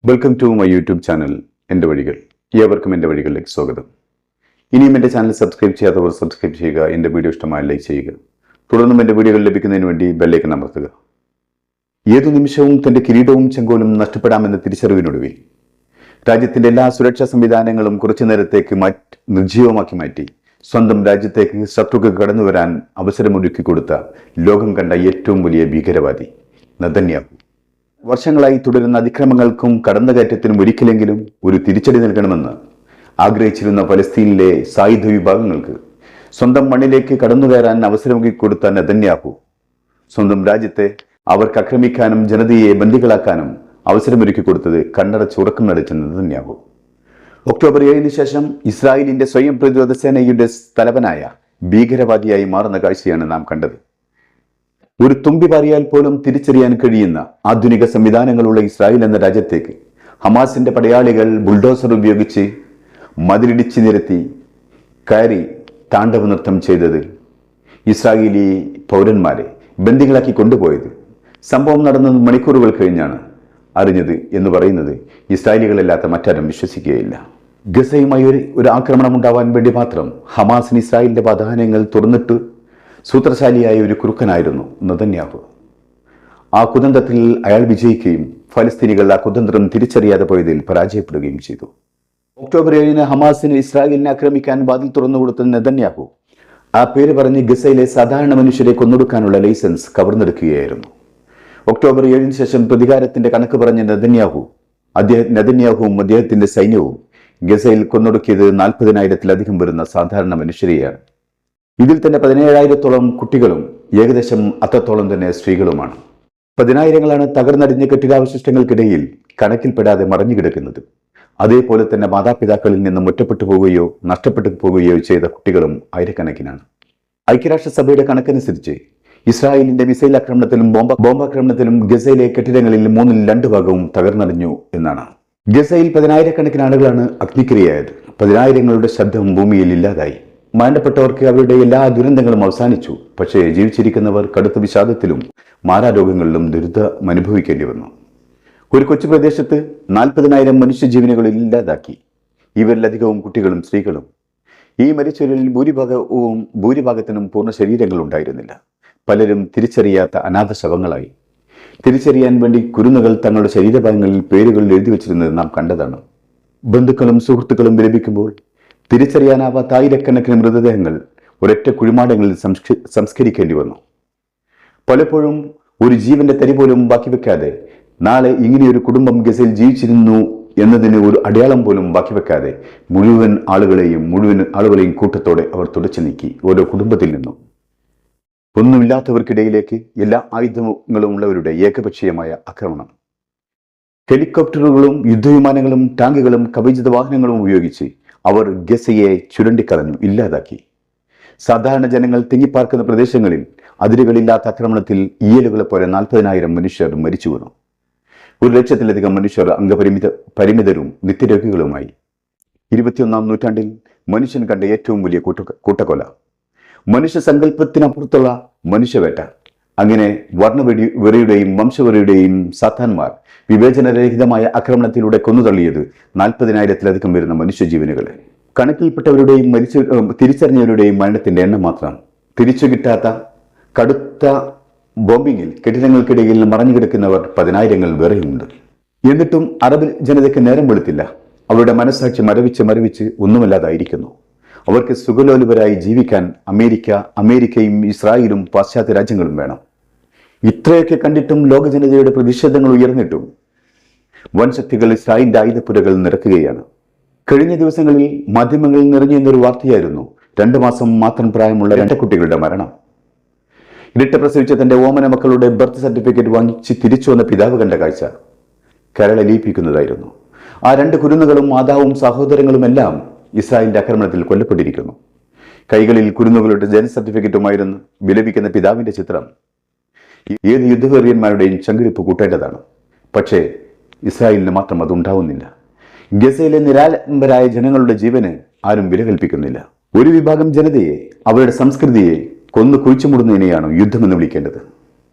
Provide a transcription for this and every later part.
Welcome to my YouTube channel എൻ്റെ വഴികൾ. ഏവർക്കും എൻ്റെ വഴികളിലേക്ക് സ്വാഗതം. ഇനിയും എൻ്റെ ചാനൽ സബ്സ്ക്രൈബ് ചെയ്യാത്തവർ സബ്സ്ക്രൈബ് ചെയ്യുക. എൻ്റെ വീഡിയോ ഇഷ്ടമായി ലൈക്ക് ചെയ്യുക. തുടർന്നും എൻ്റെ വീഡിയോകൾ ലഭിക്കുന്നതിന് വേണ്ടി ബെല്ലൈക്കൺ അമർത്തുക. ഏതു നിമിഷവും തൻ്റെ കിരീടവും ചെങ്കോലും നഷ്ടപ്പെടാമെന്ന തിരിച്ചറിവിനൊടുവിൽ രാജ്യത്തിൻ്റെ എല്ലാ സുരക്ഷാ സംവിധാനങ്ങളും കുറച്ചു നേരത്തേക്ക് നിർജ്ജീവമാക്കി മാറ്റി സ്വന്തം രാജ്യത്തേക്ക് ശത്രുക്കൾ കടന്നു വരാൻ അവസരമൊരുക്കി കൊടുത്ത ലോകം കണ്ട ഏറ്റവും വലിയ ഭീകരവാദി നെതന്യാഹു. വർഷങ്ങളായി തുടരുന്ന അതിക്രമങ്ങൾക്കും കടന്നുകയറ്റത്തിനും ഒരിക്കലെങ്കിലും ഒരു തിരിച്ചടി നൽകണമെന്ന് ആഗ്രഹിച്ചിരുന്ന പലസ്തീനിലെ സായുധ വിഭാഗങ്ങൾക്ക് സ്വന്തം മണ്ണിലേക്ക് കടന്നുകയറാൻ അവസരമൊരുക്കി കൊടുത്ത നെതന്യാഹു സ്വന്തം രാജ്യത്തെ അവർക്ക് ആക്രമിക്കാനും ജനതയെ ബന്ദികളാക്കാനും അവസരമൊരുക്കി കൊടുത്തത് കണ്ണടച്ച് ഉറക്കം നടിച്ച നെതന്യാഹു. ഒക്ടോബർ 7 ശേഷം ഇസ്രായേലിന്റെ സ്വയം പ്രതിരോധ സേനയുടെ തലവനായ ഭീകരവാദിയായി മാറുന്ന കാഴ്ചയാണ് നാം കണ്ടത്. ഒരു തുമ്പി പാറിയാൽ പോലും തിരിച്ചറിയാൻ കഴിയുന്ന ആധുനിക സംവിധാനങ്ങളുള്ള ഇസ്രായേൽ എന്ന രാജ്യത്തേക്ക് ഹമാസിന്റെ പടയാളികൾ ബുൾഡോസർ ഉപയോഗിച്ച് മതിലിടിച്ച് നിരത്തി കയറി താണ്ഡവ നൃത്തം ചെയ്തത്, ഇസ്രായേലി പൗരന്മാരെ ബന്ദികളാക്കി കൊണ്ടുപോയത്, സംഭവം നടന്നത് മണിക്കൂറുകൾ കഴിഞ്ഞാണ് അറിഞ്ഞത് എന്ന് പറയുന്നത് ഇസ്രായേലികളല്ലാത്ത മറ്റാരും വിശ്വസിക്കുകയില്ല. ഗസയുമായി ഒരു ആക്രമണം ഉണ്ടാവാൻ വേണ്ടി മാത്രം ഹമാസിന് ഇസ്രായേലിന്റെ വാതായനങ്ങൾ തുറന്നിട്ട് സൂത്രശാലിയായ ഒരു കുറുക്കനായിരുന്നു നെതന്യാഹു. ആ കുതന്ത്രത്തിൽ അയാൾ വിജയിക്കുകയും ഫലസ്തീനികൾ ആ കുതന്ത്രം തിരിച്ചറിയാതെ പോയതിൽ പരാജയപ്പെടുകയും ചെയ്തു. ഒക്ടോബർ 7 ഹമാസിന് ഇസ്രായേലിനെ ആക്രമിക്കാൻ വാതിൽ തുറന്നു കൊടുത്ത നെതന്യാഹു ആ പേര് പറഞ്ഞ് ഗസയിലെ സാധാരണ മനുഷ്യരെ കൊന്നൊടുക്കാനുള്ള ലൈസൻസ് കവർന്നെടുക്കുകയായിരുന്നു. ഒക്ടോബർ 7 ശേഷം പ്രതികാരത്തിന്റെ കണക്ക് പറഞ്ഞ നെതന്യാഹുവും അദ്ദേഹത്തിന്റെ സൈന്യവും ഗസയിൽ കൊന്നൊടുക്കിയത് 40,000-ത്തിലധികം വരുന്ന സാധാരണ മനുഷ്യരെയാണ്. ഇതിൽ തന്നെ 17,000-ത്തോളം കുട്ടികളും ഏകദേശം അത്രത്തോളം തന്നെ സ്ത്രീകളുമാണ്. 10,000-ങ്ങളാണ് തകർന്നടിഞ്ഞ കെട്ടിടാവശിഷ്ടങ്ങൾക്കിടയിൽ കണക്കിൽപ്പെടാതെ മറഞ്ഞു കിടക്കുന്നത്. അതേപോലെ തന്നെ മാതാപിതാക്കളിൽ നിന്നും ഒറ്റപ്പെട്ടു പോവുകയോ നഷ്ടപ്പെട്ടു പോവുകയോ ചെയ്ത കുട്ടികളും ആയിരക്കണക്കിനാണ്. ഐക്യരാഷ്ട്രസഭയുടെ കണക്കനുസരിച്ച് ഇസ്രായേലിന്റെ മിസൈൽ ആക്രമണത്തിലും ബോംബാക്രമണത്തിലും ഗസയിലെ കെട്ടിടങ്ങളിൽ 2/3 ഭാഗവും തകർന്നടിഞ്ഞു എന്നാണ്. ഗസയിൽ 10,000-കണക്കിന് ആളുകളാണ് അഗ്നിക്കിരയായത്. 10,000-ങ്ങളുടെ ശബ്ദം ഭൂമിയിൽ ഇല്ലാതായി. മരണപ്പെട്ടവർക്ക് അവരുടെ എല്ലാ ദുരന്തങ്ങളും അവസാനിച്ചു. പക്ഷേ ജീവിച്ചിരിക്കുന്നവർ കടുത്ത വിഷാദത്തിലും മാരാരോഗങ്ങളിലും ദുരിതം അനുഭവിക്കേണ്ടി വന്നു. ഒരു കൊച്ചു പ്രദേശത്ത് 40,000 മനുഷ്യജീവനുകൾ ഇല്ലാതാക്കി. ഇവരിലധികവും കുട്ടികളും സ്ത്രീകളും. ഈ മരിച്ചവരിൽ ഭൂരിഭാഗത്തിനും പൂർണ്ണ ശരീരങ്ങൾ ഉണ്ടായിരുന്നില്ല. പലരും തിരിച്ചറിയാത്ത അനാഥ ശവങ്ങളായി. തിരിച്ചറിയാൻ വേണ്ടി കുരുന്നുകൾ തങ്ങളുടെ ശരീരഭാഗങ്ങളിൽ പേരുകൾ എഴുതി വച്ചിരുന്നത് നാം കണ്ടതാണ്. ബന്ധുക്കളും സുഹൃത്തുക്കളും വിലപിക്കുമ്പോൾ തിരിച്ചറിയാനാവാത്ത ആയിരക്കണക്കിന് മൃതദേഹങ്ങൾ ഒരൊറ്റ കുഴിമാടങ്ങളിൽ സംസ്കരിക്കേണ്ടി വന്നു. പലപ്പോഴും ഒരു ജീവന്റെ തരി പോലും ബാക്കി വെക്കാതെ, നാളെ ഇങ്ങനെയൊരു കുടുംബം ഗസയിൽ ജീവിച്ചിരുന്നു എന്നതിന് ഒരു അടയാളം പോലും ബാക്കി വെക്കാതെ മുഴുവൻ ആളുകളെയും കൂട്ടത്തോടെ അവർ തുടച്ചു നീക്കി. ഓരോ കുടുംബത്തിൽ നിന്നും ഒന്നുമില്ലാത്തവർക്കിടയിലേക്ക് എല്ലാ ആയുധങ്ങളും ഉള്ളവരുടെ ഏകപക്ഷീയമായ ആക്രമണം. ഹെലികോപ്റ്ററുകളും യുദ്ധവിമാനങ്ങളും ടാങ്കുകളും കവചിത വാഹനങ്ങളും ഉപയോഗിച്ച് അവർ ഗസയെ ചുരണ്ടിക്കളഞ്ഞു, ഇല്ലാതാക്കി. സാധാരണ ജനങ്ങൾ തിങ്ങിപ്പാർക്കുന്ന പ്രദേശങ്ങളിൽ അതിരുകളില്ലാത്ത ആക്രമണത്തിൽ ഈയലുകളെ പോലെ 40,000 മനുഷ്യർ മരിച്ചു വീണു. 100,000-ലധികം മനുഷ്യർ പരിമിതരും നിത്യരോഗികളുമായി. 21-ാം നൂറ്റാണ്ടിൽ മനുഷ്യൻ കണ്ട ഏറ്റവും വലിയ കൂട്ടക്കൊല, മനുഷ്യ സങ്കല്പത്തിനപ്പുറത്തുള്ള മനുഷ്യവേട്ട. അങ്ങനെ വർണ്ണവെറിയുടെയും വംശവെറിയുടെയും സാത്താന്മാർ വിവേചനരഹിതമായ ആക്രമണത്തിലൂടെ കൊന്നുതള്ളിയത് 40,000-ത്തിലധികം വരുന്ന മനുഷ്യജീവനുകളെ. കണക്കിൽപ്പെട്ടവരുടെയും തിരിച്ചറിഞ്ഞവരുടെയും മരണത്തിന്റെ എണ്ണം മാത്രം. തിരിച്ചു കിട്ടാത്ത കടുത്ത ബോംബിങ്ങിൽ കെട്ടിടങ്ങൾക്കിടയിൽ മറഞ്ഞു കിടക്കുന്നവർ 10,000-ങ്ങൾ വേറെയുണ്ട്. എന്നിട്ടും അറബ് ജനതയ്ക്ക് നേരം വെളുത്തില്ല. അവരുടെ മനസ്സാക്ഷി മരവിച്ച് ഒന്നുമല്ലാതായിരിക്കുന്നു. അവർക്ക് സുഖലോലുപരായി ജീവിക്കാൻ അമേരിക്കയും ഇസ്രായേലും പാശ്ചാത്യ രാജ്യങ്ങളും വേണം. ഇത്രയൊക്കെ കണ്ടിട്ടും ലോക ജനതയുടെ പ്രതിഷേധങ്ങൾ ഉയർന്നിട്ടും വൻശക്തികൾ ഇസ്രായേലിന്റെ ആയുധപ്പുരകൾ നിറക്കുകയാണ്. കഴിഞ്ഞ ദിവസങ്ങളിൽ മാധ്യമങ്ങളിൽ നിറഞ്ഞൊരു വാർത്തയായിരുന്നു 2 മാസം മാത്രം പ്രായമുള്ള 2 കുട്ടികളുടെ മരണം. ഇരട്ട പ്രസവിച്ച തന്റെ ഓമന മക്കളുടെ ബർത്ത് സർട്ടിഫിക്കറ്റ് വാങ്ങിച്ച് തിരിച്ചു വന്ന പിതാവ് കണ്ട കാഴ്ച കരളലിയിപ്പിക്കുന്നതായിരുന്നു. ആ 2 കുരുന്നുകളും മാതാവും സഹോദരങ്ങളുമെല്ലാം ഇസ്രായേലിന്റെ ആക്രമണത്തിൽ കൊല്ലപ്പെട്ടിരിക്കുന്നു. കൈകളിൽ കുരുന്നുകളുടെ ജനന സർട്ടിഫിക്കറ്റുമായിരുന്നു വിലപിക്കുന്ന പിതാവിന്റെ ചിത്രം. ഏത് യുദ്ധവീര്യന്മാരുടെയും ചങ്കിടിപ്പ് കൂട്ടേണ്ടതാണ്. പക്ഷേ ഇസ്രായേലിന് മാത്രം അതുണ്ടാവുന്നില്ല. ഗസയിലെ നിരാലംബരായ ജനങ്ങളുടെ ജീവന് ആരും വില കൽപ്പിക്കുന്നില്ല. ഒരു വിഭാഗം ജനതയെ, അവരുടെ സംസ്കൃതിയെ കൊന്നു കുഴിച്ചുമുടുന്നതിനെയാണ് യുദ്ധമെന്ന് വിളിക്കേണ്ടത്.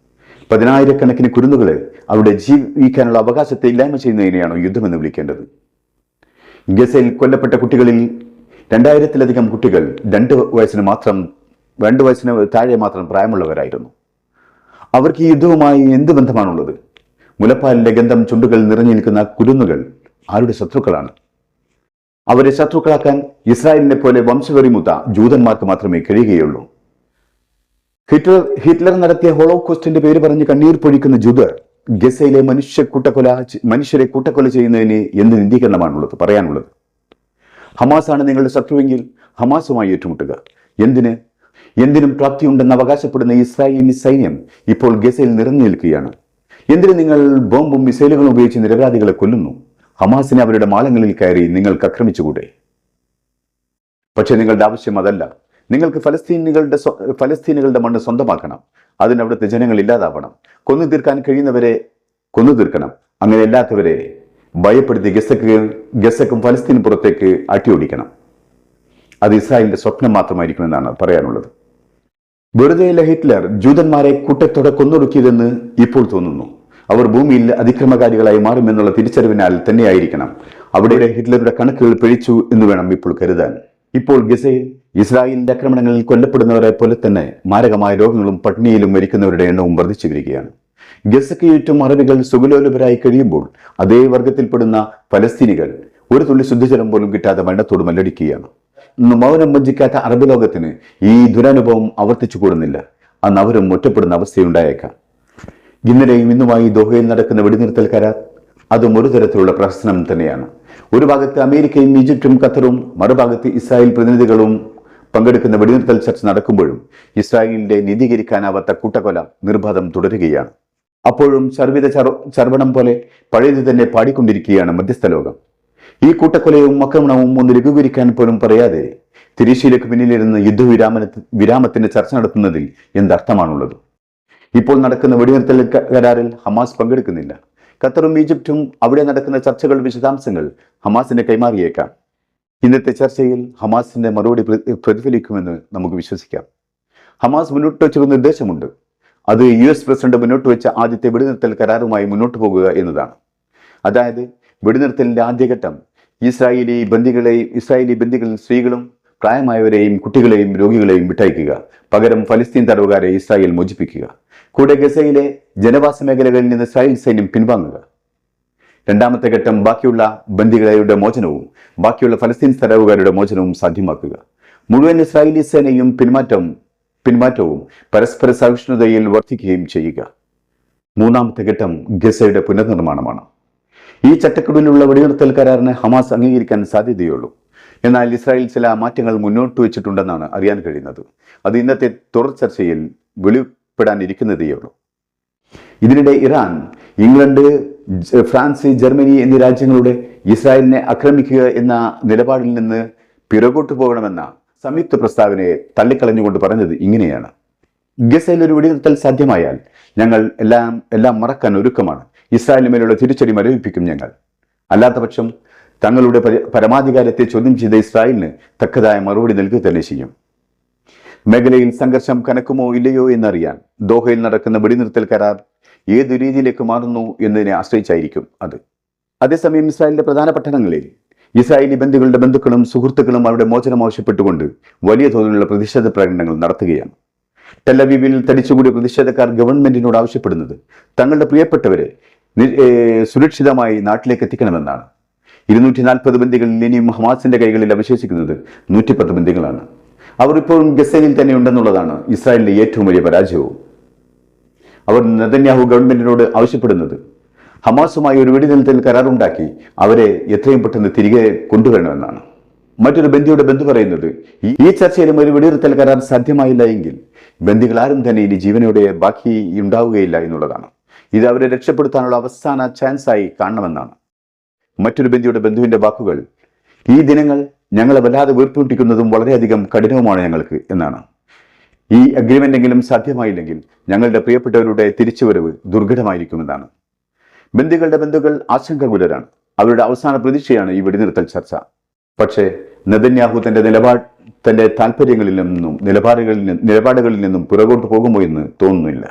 പതിനായിരക്കണക്കിന് കുരുന്നുകളെ അവരുടെ ജീവിക്കാനുള്ള അവകാശത്തെ ഇല്ലായ്മ ചെയ്യുന്നതിനെയാണോ യുദ്ധമെന്ന് വിളിക്കേണ്ടത്? ഗസയിൽ കൊല്ലപ്പെട്ട കുട്ടികളിൽ 2000-ലധികം കുട്ടികൾ 2 വയസ്സിന് താഴെ മാത്രം പ്രായമുള്ളവരായിരുന്നു. അവർക്ക് ഈ യുദ്ധവുമായി എന്ത് ബന്ധമാണുള്ളത്? മുലപ്പാലിന്റെ ഗന്ധം ചുണ്ടുകൾ നിറഞ്ഞു നിൽക്കുന്ന കുരുന്നുകൾ ആരുടെ ശത്രുക്കളാണ്? അവരെ ശത്രുക്കളാക്കാൻ ഇസ്രായേലിനെ പോലെ വംശവെറിമുത്ത ജൂതന്മാർക്ക് മാത്രമേ കഴിയുകയുള്ളൂ. ഹിറ്റ്ലർ നടത്തിയ ഹോളോകോസ്റ്റിന്റെ പേര് പറഞ്ഞ് കണ്ണീർ പൊഴിക്കുന്ന ജൂതർ ഗസയിലെ മനുഷ്യരെ കൂട്ടക്കൊല ചെയ്യുന്നതിന് എന്ത് നീതീകരണമാണുള്ളത് പറയാനുള്ളത്? ഹമാസാണ് നിങ്ങളുടെ ശത്രുവെങ്കിൽ ഹമാസുമായി ഏറ്റുമുട്ടുക. എന്തിനും പ്രാപ്തിയുണ്ടെന്ന് അവകാശപ്പെടുന്ന ഇസ്രായേലി സൈന്യം ഇപ്പോൾ ഗസയിൽ നിറഞ്ഞു നിൽക്കുകയാണ്. എന്തിന് നിങ്ങൾ ബോംബും മിസൈലുകളും ഉപയോഗിച്ച് നിരപരാധികളെ കൊല്ലുന്നു? ഹമാസിനെ അവരുടെ മാളങ്ങളിൽ കയറി നിങ്ങൾക്ക് ആക്രമിച്ചുകൂടെ? പക്ഷെ നിങ്ങളുടെ ആവശ്യം അതല്ല. നിങ്ങൾക്ക് ഫലസ്തീനുകളുടെ മണ്ണ് സ്വന്തമാക്കണം. അതിനവിടുത്തെ ജനങ്ങൾ ഇല്ലാതാവണം. കൊന്നു തീർക്കാൻ കഴിയുന്നവരെ കൊന്നു തീർക്കണം. അങ്ങനെ അല്ലാത്തവരെ ഭയപ്പെടുത്തി ഗസക്കും ഫലസ്തീനും പുറത്തേക്ക് അട്ടിയോടിക്കണം. അത് ഇസ്രായേലിന്റെ സ്വപ്നം മാത്രമായിരിക്കുമെന്നാണ് പറയാനുള്ളത്. വെറുതെയല്ല ഹിറ്റ്ലർ ജൂതന്മാരെ കൂട്ടത്തോടെ കൊന്നൊടുക്കിയതെന്ന് ഇപ്പോൾ തോന്നുന്നു. അവർ ഭൂമിയിൽ അതിക്രമകാരികളായി മാറുമെന്നുള്ള തിരിച്ചറിവിനാൽ തന്നെയായിരിക്കണം അവിടെ ഹിറ്റ്ലറുടെ കണക്കുകൾ പിഴച്ചു എന്ന് വേണം ഇപ്പോൾ കരുതാൻ. ഇപ്പോൾ ഗസയിൽ ഇസ്രായേലിന്റെ ആക്രമണങ്ങളിൽ കൊല്ലപ്പെടുന്നവരെ പോലെ തന്നെ മാരകമായ രോഗങ്ങളും പട്ടിണിയിലും മരിക്കുന്നവരുടെ എണ്ണവും വർദ്ധിച്ചു വരികയാണ്. ഗസയ്ക്ക് ചുറ്റും അറബികൾ സുഖലോലുപരായി കഴിയുമ്പോൾ അതേ വർഗത്തിൽപ്പെടുന്ന ഫലസ്തീനികൾ ഒരു തുള്ളി ശുദ്ധജലം പോലും കിട്ടാതെ മരണത്തോട് മല്ലടിക്കുകയാണ്. ഇന്ന് മൗനം വഞ്ചിക്കാത്ത അറബ് ലോകത്തിന് ഈ ദുരനുഭവം ആവർത്തിച്ചു കൂടുന്നില്ല. അന്ന് അവരും ഒറ്റപ്പെടുന്ന അവസ്ഥയുണ്ടായേക്കാം. ഇന്നലെയും ഇന്നുമായി ദോഹയിൽ നടക്കുന്ന വെടിനിർത്തൽ കരാർ അതും ഒരു തരത്തിലുള്ള പ്രശ്നം തന്നെയാണ്. ഒരു ഭാഗത്ത് അമേരിക്കയും ഈജിപ്തും ഖത്തറും മറുഭാഗത്ത് ഇസ്രായേൽ പ്രതിനിധികളും പങ്കെടുക്കുന്ന വെടിനിർത്തൽ ചർച്ച നടക്കുമ്പോഴും ഇസ്രായേലിന്റെ നീതീകരിക്കാനാവാത്ത കൂട്ടക്കൊല നിർബാധം തുടരുകയാണ്. അപ്പോഴും ചർവണം പോലെ പഴയത് തന്നെ പാടിക്കൊണ്ടിരിക്കുകയാണ് മധ്യസ്ഥ ലോകം. ഈ കൂട്ടക്കൊലയും ആക്രമണവും ഒന്ന് ലഘൂകരിക്കാൻ പോലും പറയാതെ തിരശ്ശീലയ്ക്ക് പിന്നിലിരുന്ന് യുദ്ധവിരാമത്തിന്റെ ചർച്ച നടത്തുന്നതിൽ എന്തർത്ഥമാണുള്ളത്? ഇപ്പോൾ നടക്കുന്ന വെടിനിർത്തൽ കരാറിൽ ഹമാസ് പങ്കെടുക്കുന്നില്ല. ഖത്തറും ഈജിപ്തും അവിടെ നടക്കുന്ന ചർച്ചകൾ വിശദാംശങ്ങൾ ഹമാസിന് കൈമാറിയേക്കാം. ഇന്നത്തെ ചർച്ചയിൽ ഹമാസിന്റെ മറുപടി പ്രതിഫലിക്കുമെന്ന് നമുക്ക് വിശ്വസിക്കാം. ഹമാസ് മുന്നോട്ട് വെച്ചൊരു നിർദ്ദേശമുണ്ട്. അത് US പ്രസിഡന്റ് മുന്നോട്ട് വെച്ച ആദ്യത്തെ വെടിനിർത്തൽ കരാറുമായി മുന്നോട്ട് പോകുക എന്നതാണ്. അതായത് വെടിനിർത്തലിന്റെ ആദ്യഘട്ടം ഇസ്രായേലി ബന്ദികളിൽ സ്ത്രീകളും പ്രായമായവരെയും കുട്ടികളെയും രോഗികളെയും വിട്ടയക്കുക. പകരം ഫലസ്തീൻ തടവുകാരെ ഇസ്രായേൽ മോചിപ്പിക്കുക. കൂടെ ഗസയിലെ ജനവാസ മേഖലകളിൽ നിന്ന് ഇസ്രായേൽ സൈന്യം പിൻവാങ്ങുക. രണ്ടാമത്തെ ഘട്ടം ബാക്കിയുള്ള ബന്ദികളുടെ മോചനവും ബാക്കിയുള്ള ഫലസ്തീൻ തടവുകാരുടെ മോചനവും സാധ്യമാക്കുക. മുഴുവൻ ഇസ്രായേലി സേനയും പിന്മാറ്റവും പരസ്പര സഹിഷ്ണുതയിൽ വർദ്ധിക്കുകയും ചെയ്യുക. മൂന്നാമത്തെ ഘട്ടം ഗസയുടെ പുനർനിർമ്മാണമാണ്. ഈ ചട്ടക്കൂടിലുള്ള വെടിനിർത്തൽ കരാറിനെ ഹമാസ് അംഗീകരിക്കാൻ സാധ്യതയുള്ളൂ. എന്നാൽ ഇസ്രായേൽ ചില മാറ്റങ്ങൾ മുന്നോട്ട് വെച്ചിട്ടുണ്ടെന്നാണ് അറിയാൻ കഴിയുന്നത്. അത് ഇന്നത്തെ തുടർ ചർച്ചയിൽ വെളിപ്പെടാനിരിക്കുന്നതേയുള്ളൂ. ഇതിനിടെ ഇറാൻ, ഇംഗ്ലണ്ട്, ഫ്രാൻസ്, ജർമ്മനി എന്നീ രാജ്യങ്ങളുടെ ഇസ്രായേലിനെ ആക്രമിക്കുക എന്ന നിലപാടിൽ നിന്ന് പിറകോട്ടു പോകണമെന്ന സംയുക്ത പ്രസ്താവനയെ തള്ളിക്കളഞ്ഞുകൊണ്ട് പറഞ്ഞത് ഇങ്ങനെയാണ്: ഗസയിൽ ഒരു വെടിനിർത്തൽ സാധ്യമായാൽ ഞങ്ങൾ എല്ലാം മറക്കാൻ ഒരുക്കമാണ്. ഇസ്രായേലിനുമേലുള്ള തിരിച്ചടി മരവിപ്പിക്കും ഞങ്ങൾ. അല്ലാത്ത പക്ഷം തങ്ങളുടെ പരമാധികാരത്തെ ചോദ്യം ചെയ്ത ഇസ്രായേലിന് തക്കതായ മറുപടി നൽകുക തന്നെ ചെയ്യും. മേഖലയിൽ സംഘർഷം കനക്കുമോ ഇല്ലയോ എന്നറിയാൻ ദോഹയിൽ നടക്കുന്ന വെടിനിർത്തൽ കരാർ ഏതു രീതിയിലേക്ക് മാറുന്നു എന്നതിനെ ആശ്രയിച്ചായിരിക്കും അത്. അതേസമയം ഇസ്രായേലിന്റെ പ്രധാന പട്ടണങ്ങളിൽ ഇസ്രായേലി ബന്ധുക്കളുടെ ബന്ധുക്കളും സുഹൃത്തുക്കളും അവരുടെ മോചനം ആവശ്യപ്പെട്ടുകൊണ്ട് വലിയ തോതിലുള്ള പ്രതിഷേധ പ്രകടനങ്ങൾ നടത്തുകയാണ്. ടെലവീവിൽ തടിച്ചുകൂടിയ പ്രതിഷേധക്കാർ ഗവൺമെന്റിനോട് ആവശ്യപ്പെടുന്നത് തങ്ങളുടെ പ്രിയപ്പെട്ടവരെ സുരക്ഷിതമായി നാട്ടിലേക്ക് എത്തിക്കണമെന്നാണ്. 240 ബന്ദികളിൽ ഇനിയും ഹമാസിന്റെ കൈകളിൽ അവശേഷിക്കുന്നത് 110 ബന്ദികളാണ്. അവർ ഇപ്പോഴും ഗസയിൽ തന്നെ ഉണ്ടെന്നുള്ളതാണ് ഇസ്രായേലിന്റെ ഏറ്റവും വലിയ പരാജയവും. അവർ നെതന്യാഹു ഗവൺമെന്റിനോട് ആവശ്യപ്പെടുന്നത് ഹമാസുമായി ഒരു വെടിനിർത്തൽ കരാറുണ്ടാക്കി അവരെ എത്രയും പെട്ടെന്ന് തിരികെ കൊണ്ടുവരണമെന്നാണ്. മറ്റൊരു ബന്ദിയുടെ ബന്ധു പറയുന്നത് ഈ ചർച്ചയിലും ഒരു വെടിനിർത്തൽ കരാർ സാധ്യമായില്ല എങ്കിൽ ബന്ദികൾ ആരും തന്നെ ഇനി ജീവനോടെ ബാക്കി ഉണ്ടാവുകയില്ല എന്നുള്ളതാണ്. ഇത് അവരെ രക്ഷപ്പെടുത്താനുള്ള അവസാന ചാൻസായി കാണണമെന്നാണ്. മറ്റൊരു ബന്ദിയുടെ ബന്ധുവിന്റെ വാക്കുകൾ: ഈ ദിനങ്ങൾ ഞങ്ങളെ വല്ലാതെ വീർപ്പുമുട്ടിക്കുന്നതും വളരെയധികം കഠിനവുമാണ് ഞങ്ങൾക്ക് എന്നാണ്. ഈ അഗ്രിമെന്റെങ്കിലും സാധ്യമായില്ലെങ്കിൽ ഞങ്ങളുടെ പ്രിയപ്പെട്ടവരുടെ തിരിച്ചുവരവ് ദുർഘടമായിരിക്കുമെന്നാണ്. ബന്ദികളുടെ ബന്ധുക്കൾ ആശങ്കാകുലരാണ്. അവരുടെ അവസാന പ്രതീക്ഷയാണ് ഈ വെടിനിർത്തൽ ചർച്ച. പക്ഷേ നെതന്യാഹു തന്റെ താല്പര്യങ്ങളിൽ നിന്നും നിലപാടുകളിൽ നിന്നും പുറകോട്ട് പോകുമോ എന്ന് തോന്നുന്നില്ല.